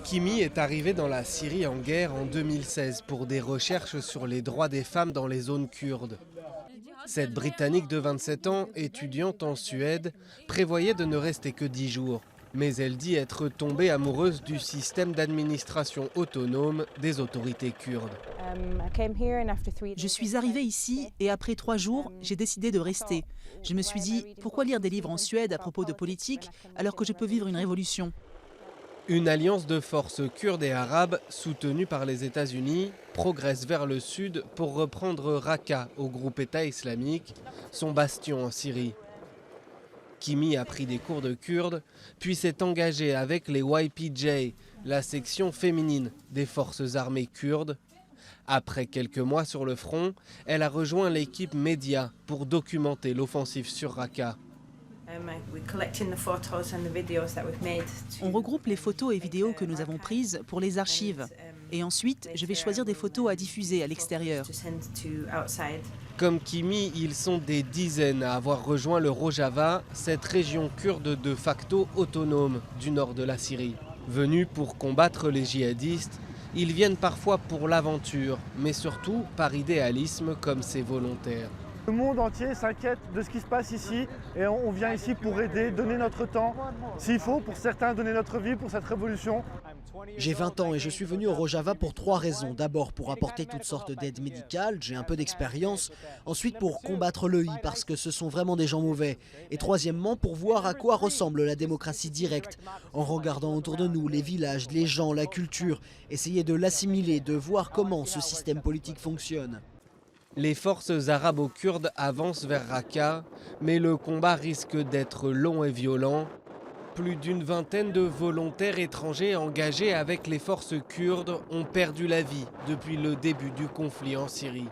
Kimi est arrivé dans la Syrie en guerre en 2016 pour des recherches sur les droits des femmes dans les zones kurdes. Cette Britannique de 27 ans, étudiante en Suède, prévoyait de ne rester que 10 jours. Mais elle dit être tombée amoureuse du système d'administration autonome des autorités kurdes. Je suis arrivée ici et après 3 jours, j'ai décidé de rester. Je me suis dit, pourquoi lire des livres en Suède à propos de politique alors que je peux vivre une révolution ? Une alliance de forces kurdes et arabes, soutenue par les États-Unis, progresse vers le sud pour reprendre Raqqa au groupe État islamique, son bastion en Syrie. Kimi a pris des cours de kurde, puis s'est engagé avec les YPJ, la section féminine des forces armées kurdes. Après quelques mois sur le front, elle a rejoint l'équipe média pour documenter l'offensive sur Raqqa. On regroupe les photos et vidéos que nous avons prises pour les archives. Et ensuite, je vais choisir des photos à diffuser à l'extérieur. Comme Kimi, ils sont des dizaines à avoir rejoint le Rojava, cette région kurde de facto autonome du nord de la Syrie. Venus pour combattre les djihadistes, ils viennent parfois pour l'aventure, mais surtout par idéalisme comme ces volontaires. Le monde entier s'inquiète de ce qui se passe ici et on vient ici pour aider, donner notre temps, s'il faut, pour certains donner notre vie pour cette révolution. J'ai 20 ans et je suis venu au Rojava pour 3 raisons. D'abord pour apporter toutes sortes d'aides médicales, j'ai un peu d'expérience. Ensuite pour combattre le I parce que ce sont vraiment des gens mauvais. Et troisièmement pour voir à quoi ressemble la démocratie directe. En regardant autour de nous les villages, les gens, la culture, essayer de l'assimiler, de voir comment ce système politique fonctionne. Les forces arabo-kurdes avancent vers Raqqa, mais le combat risque d'être long et violent. Plus d'une vingtaine de volontaires étrangers engagés avec les forces kurdes ont perdu la vie depuis le début du conflit en Syrie.